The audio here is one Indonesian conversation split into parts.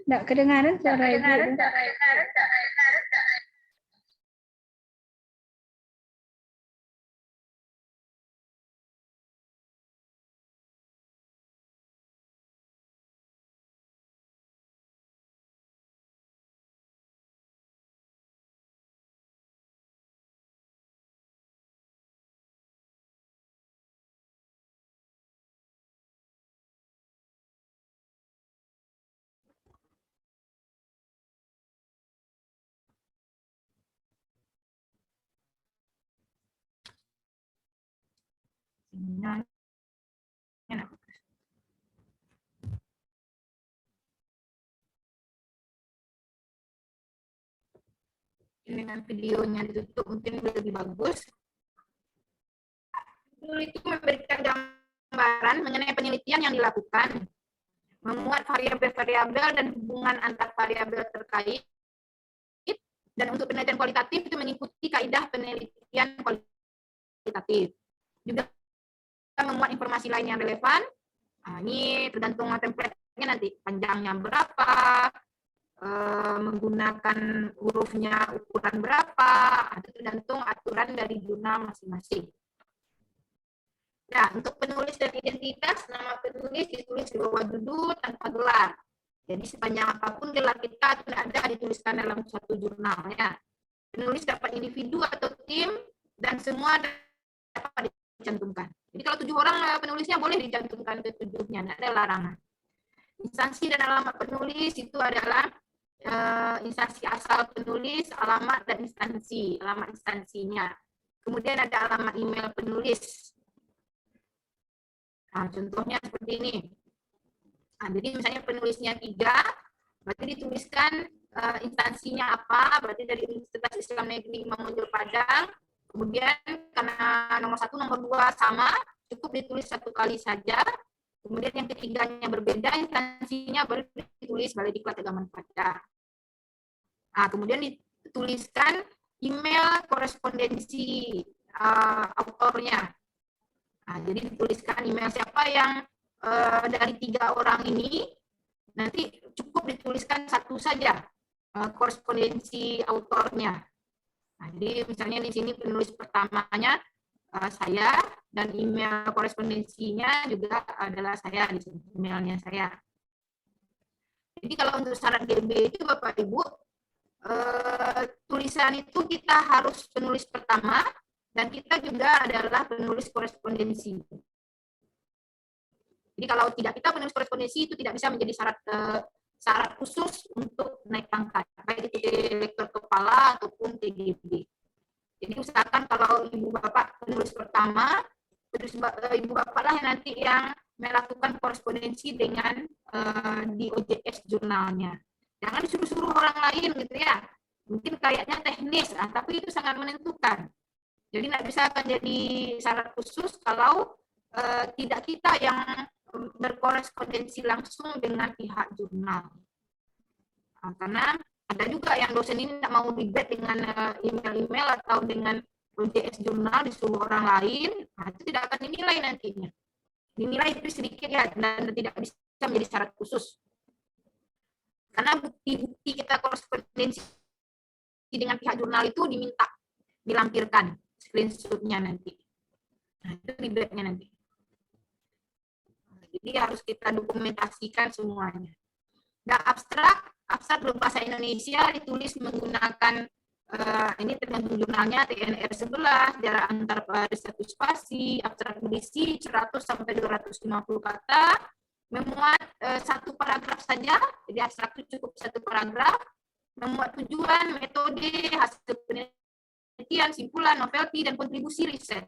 Nggak kedengaran suara Ibu. Dengan videonya ditutup mungkin lebih bagus. Itu memberikan gambaran mengenai penelitian yang dilakukan, memuat variabel-variabel dan hubungan antar variabel terkait, dan untuk penelitian kualitatif itu mengikuti kaidah penelitian kualitatif. Juga memuat informasi lain yang relevan. Nah, ini tergantung template-nya nanti, panjangnya berapa, menggunakan hurufnya ukuran berapa, itu tergantung aturan dari jurnal masing-masing. Nah, untuk penulis dan identitas, nama penulis ditulis di bawah judul tanpa gelar. Jadi sepanjang apapun gelar kita tidak ada dituliskan dalam suatu jurnal. Ya. Penulis dapat individu atau tim, dan semua dapat dicantumkan. Jadi kalau 7 orang penulisnya boleh dicantumkan ke 7-nya, tidak ada larangan. Instansi dan alamat penulis itu adalah instansi asal penulis, alamat dan instansi, alamat instansinya. Kemudian ada alamat email penulis. Nah, contohnya seperti ini. Nah, jadi misalnya penulisnya 3, berarti dituliskan instansinya apa, berarti dari Universitas Islam Negeri Imam Bonjol Padang. Kemudian karena nomor 1, nomor 2 sama, cukup ditulis 1 kali saja. Kemudian yang ketiganya berbeda, instansinya baru ditulis Balai Diklat Agama Padang. Nah, kemudian dituliskan email korespondensi autornya. Nah, jadi dituliskan email siapa yang dari 3 orang ini, nanti cukup dituliskan 1 saja korespondensi autornya. Nah, jadi misalnya di sini penulis pertamanya saya, dan email korespondensinya juga adalah saya, di sini emailnya saya. Jadi kalau untuk syarat GB itu Bapak Ibu, tulisan itu kita harus penulis pertama, dan kita juga adalah penulis korespondensi. Jadi kalau tidak kita penulis korespondensi itu tidak bisa menjadi syarat khusus untuk naik pangkat, baik itu direktur kepala ataupun TGB. Jadi usahakan kalau ibu bapak penulis pertama, terus ibu bapak lah yang nanti yang melakukan korespondensi dengan di OJS jurnalnya. Jangan disuruh-suruh orang lain gitu ya. Mungkin kayaknya teknis, tapi itu sangat menentukan. Jadi tidak bisa akan jadi syarat khusus kalau tidak kita yang berkorespondensi langsung dengan pihak jurnal. Nah, karena ada juga yang dosen ini tidak mau ribet dengan email-email atau dengan OJS jurnal disuruh orang lain, nah itu tidak akan dinilai nantinya. Dinilai itu sedikit ya, dan tidak bisa menjadi syarat khusus. Karena bukti-bukti kita korespondensi dengan pihak jurnal itu diminta dilampirkan screenshot-nya nanti. Nah, itu ribetnya nanti. Jadi harus kita dokumentasikan semuanya. Dan abstrak berbahasa Indonesia ditulis menggunakan ini tergantung jurnalnya, TNR 11, jarak antar pada satu spasi, abstrak berisi 100 sampai 250 kata, memuat 1 paragraf saja, jadi abstrak itu cukup 1 paragraf, memuat tujuan, metode, hasil penelitian, simpulan, novelty, dan kontribusi riset.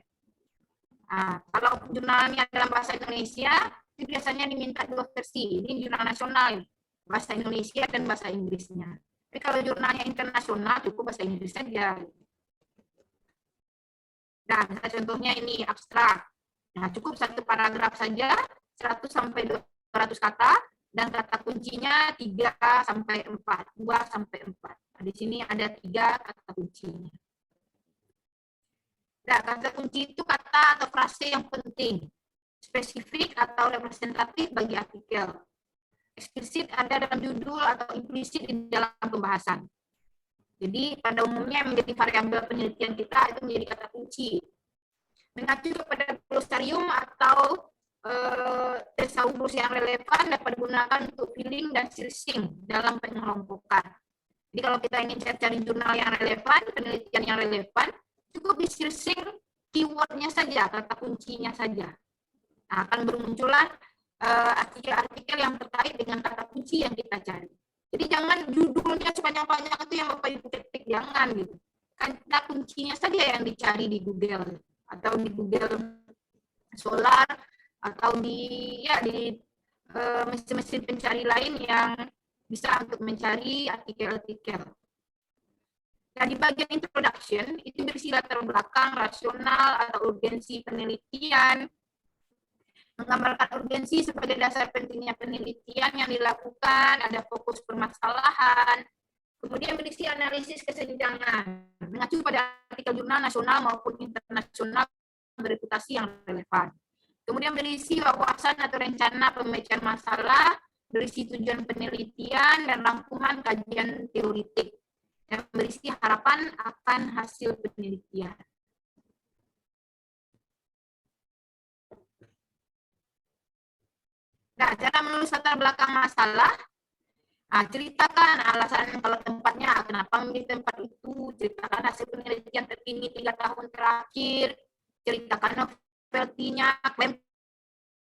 Nah, kalau jurnalnya dalam bahasa Indonesia, itu biasanya diminta 2 versi, ini jurnal nasional, bahasa Indonesia dan bahasa Inggrisnya. Tapi kalau jurnalnya internasional cukup bahasa Inggris saja. Nah, misalnya contohnya ini abstrak. Nah, cukup 1 paragraf saja, 100 sampai 200 kata, dan kata kuncinya 3 sampai 4, 2 sampai 4. Nah, di sini ada 3 kata kuncinya. Nah, kata kunci itu kata atau frase yang penting, spesifik atau representatif bagi artikel. eksplisit ada dalam judul atau implisit di dalam pembahasan. Jadi pada umumnya yang menjadi variabel penelitian kita itu menjadi kata kunci. Mengacu kepada glosarium atau thesaurus yang relevan dapat digunakan untuk filling dan searching dalam pengelompokan. Jadi kalau kita ingin cari jurnal yang relevan, penelitian yang relevan, cukup di searching keywordnya saja, kata kuncinya saja. Nah, akan bermunculan artikel-artikel yang terkait dengan kata kunci yang kita cari. Jadi jangan judulnya sepanjang-panjang itu yang Bapak Ibu ketik, jangan gitu. Kata kuncinya saja yang dicari di Google atau di Google Scholar atau di mesin-mesin pencari lain yang bisa untuk mencari artikel-artikel. Nah, di bagian introduction itu berisi latar belakang, rasional atau urgensi penelitian, menggambarkan urgensi sebagai dasar pentingnya penelitian yang dilakukan, ada fokus permasalahan, kemudian berisi analisis kesenjangan, mengacu pada artikel jurnal nasional maupun internasional bereputasi yang relevan. Kemudian berisi wawasan atau rencana pembacaan masalah, berisi tujuan penelitian, dan rangkuman kajian teoritik, yang berisi harapan akan hasil penelitian. Nah, cara menulis latar belakang masalah, ceritakan alasan kalau tempatnya, kenapa memilih tempat itu, ceritakan hasil penelitian terkini 3 tahun terakhir, ceritakan novelty-nya, klaim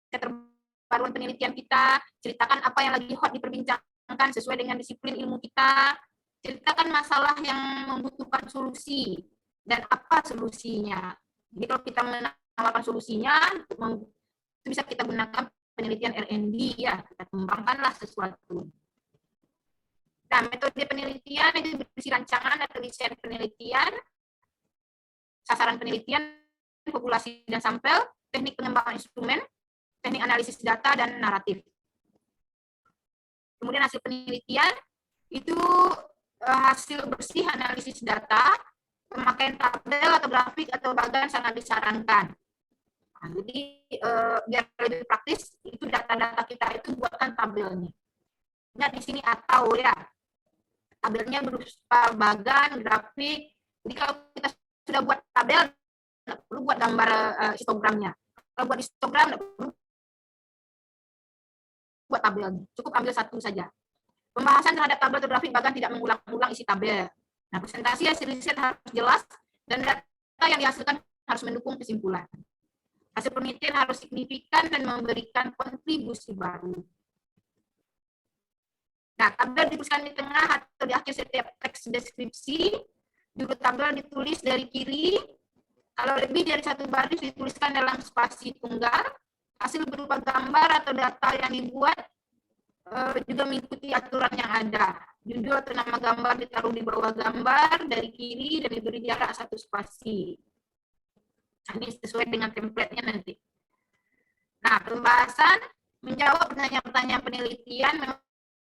keterbaruan penelitian kita, ceritakan apa yang lagi hot diperbincangkan sesuai dengan disiplin ilmu kita, ceritakan masalah yang membutuhkan solusi, dan apa solusinya. Jadi kalau kita menawarkan solusinya, itu bisa kita gunakan penelitian R&D, ya, kita kembangkanlah sesuatu. Nah, metode penelitian itu berisi rancangan atau desain penelitian, sasaran penelitian, populasi dan sampel, teknik pengembangan instrumen, teknik analisis data, dan naratif. Kemudian hasil penelitian itu hasil bersih analisis data, pemakaian tabel atau grafik atau bagan sangat disarankan. Nah, jadi biar lebih praktis, itu data-data kita itu buatkan tabelnya. Nah, di sini atau ya, tabelnya berupa bagan, grafik. Jadi kalau kita sudah buat tabel, nggak perlu buat gambar histogramnya. Kalau buat histogram, nggak perlu buat tabelnya. Cukup ambil satu saja. Pembahasan terhadap tabel atau grafik bagan tidak mengulang-ulang isi tabel. Nah, presentasi hasil riset harus jelas dan data yang dihasilkan harus mendukung kesimpulan. Hasil penelitian harus signifikan dan memberikan kontribusi baru. Nah, tabel dituliskan di tengah atau di akhir setiap teks deskripsi. Judul tabel ditulis dari kiri. Kalau lebih dari satu baris dituliskan dalam spasi tunggal. Hasil berupa gambar atau data yang dibuat juga mengikuti aturan yang ada. Judul atau nama gambar ditaruh di bawah gambar dari kiri dan diberi jarak 1 spasi. Ini sesuai dengan template-nya nanti. Nah, pembahasan menjawab pertanyaan-pertanyaan penelitian,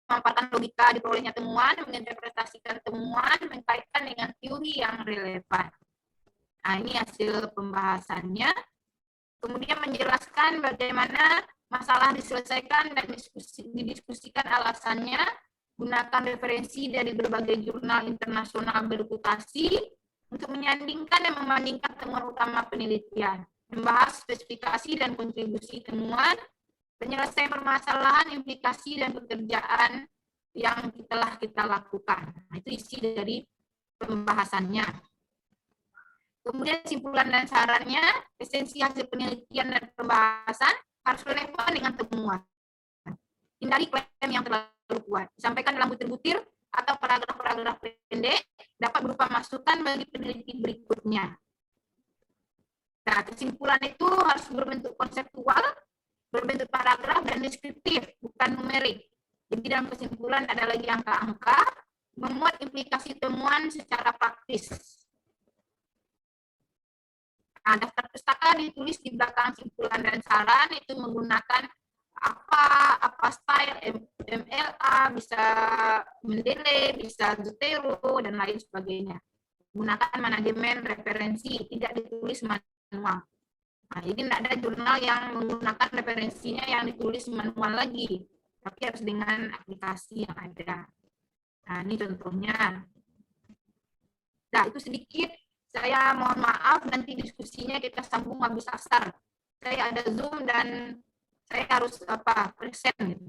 memaparkan logika diperolehnya temuan, menginterpretasikan temuan, mengkaitkan dengan teori yang relevan. Nah, ini hasil pembahasannya. Kemudian menjelaskan bagaimana masalah diselesaikan dan didiskusikan alasannya, gunakan referensi dari berbagai jurnal internasional bereputasi untuk menyandingkan dan membandingkan temuan utama penelitian, membahas spesifikasi dan kontribusi temuan, penyelesaian permasalahan, implikasi, dan pekerjaan yang telah kita lakukan. Nah, itu isi dari pembahasannya. Kemudian kesimpulan dan sarannya, esensi hasil penelitian dan pembahasan harus relevan dengan temuan. Hindari klaim yang terlalu kuat. Disampaikan dalam butir-butir atau paragraf-paragraf pendek, dapat berupa masukan bagi peneliti berikutnya. Nah, kesimpulan itu harus berbentuk konseptual, berbentuk paragraf, dan deskriptif, bukan numerik. Jadi dalam kesimpulan ada lagi angka-angka, memuat implikasi temuan secara praktis. Nah, daftar pustaka ditulis di belakang simpulan dan saran, itu menggunakan apa style, MLA, bisa Mendeley, bisa Zotero, dan lain sebagainya. Gunakan manajemen referensi, tidak ditulis manual. Nah, jadi tidak ada jurnal yang menggunakan referensinya yang ditulis manual lagi. tapi harus dengan aplikasi yang ada. Nah, ini contohnya. Nah, itu sedikit. Saya mohon maaf, nanti diskusinya kita sambung habis asar. Saya ada Zoom dan saya harus present. Gitu.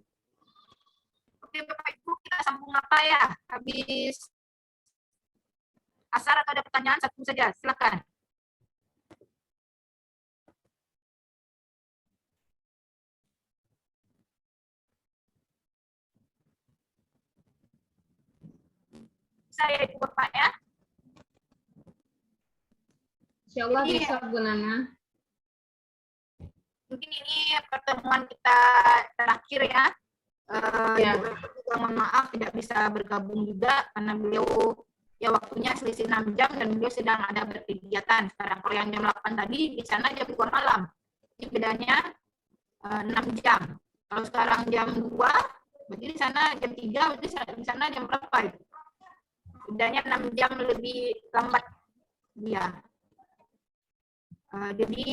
Oke, Bapak Ibu, kita sambung apa ya? Habis asar atau ada pertanyaan satu saja, silakan. Saya itu Bapak ya. Insya Allah Jadi, bisa Bu Nana. Mungkin ini pertemuan kita terakhir ya. Ya. Ibu juga mohon maaf tidak bisa bergabung juga karena beliau ya waktunya selisih 6 jam dan beliau sedang ada berkegiatan. Sekarang kalau yang jam 8 tadi di sana jam 2 malam. Ini bedanya 6 jam. Kalau sekarang jam 2, berarti di sana jam 3, berarti di sana jam berapa itu? Bedanya 6 jam lebih lambat dia. Jadi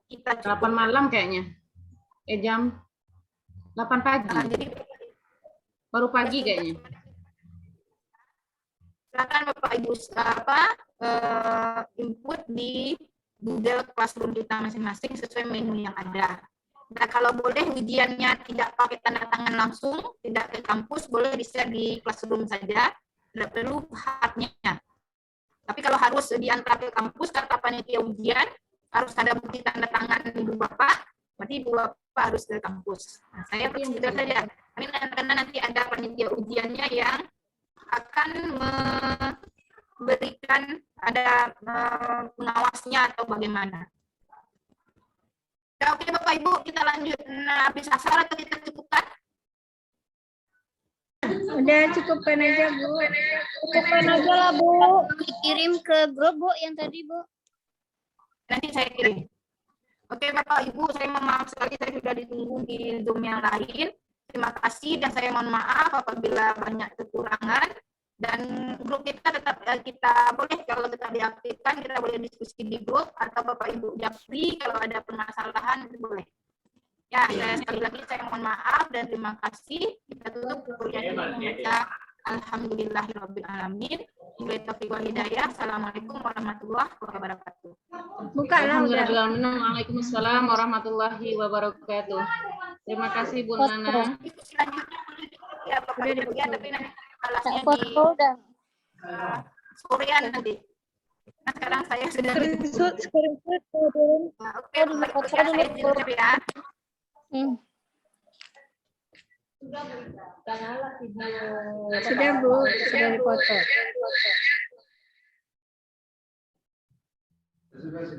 kita 8 malam kayaknya. Jam 8 pagi. jadi Baru pagi kayaknya. silakan Bapak Ibu input di Google Classroom kita masing-masing sesuai menu yang ada. Nah, kalau boleh ujiannya tidak pakai tanda tangan langsung, tidak ke kampus, boleh di-share di Classroom saja, tidak perlu hardnya. Tapi kalau harus diantar ke kampus, kata panitia ujian, harus ada bukti tanda tangan Ibu Bapak, berarti Ibu Bapak harus ke kampus. Nah, saya persedia saja. Karena nanti ada panitia ujiannya yang akan memberikan ada pengawasnya atau bagaimana. Ya, oke Bapak Ibu, kita lanjut. Nah, habis asar atau kita cukupkan? Udah cukupkan aja, Bu. Cukupkan aja lah, Bu. Kirim ke grup, Bu, yang tadi, Bu. Nanti saya kirim. Oke Bapak Ibu, saya mohon maaf sekali saya sudah ditunggu di Zoom yang lain. Terima kasih dan saya mohon maaf apabila banyak kekurangan. Dan grup kita tetap kita boleh kalau tetap diaktifkan, kita boleh diskusi di grup atau Bapak Ibu japri kalau ada permasalahan itu boleh. Ya, sekali lagi saya mohon maaf dan terima kasih. Kita tutup kuliah ini membaca Alhamdulillahirabbil alamin. Wabillahi taufiq wal hidayah. Assalamualaikum warahmatullahi wabarakatuh. Buka lah udah. Waalaikumsalam warahmatullahi wabarakatuh. Terima kasih Bu Nana. Selanjutnya ya Bapak Ibu ya, tapi nanti kelasnya di Foto udah. sorean nanti. Nah, sekarang saya sudah Screenshot. Nah, oke, Bapak Ibu ya, saya tutup ya. Sudah, Bu. Sudah dipoto.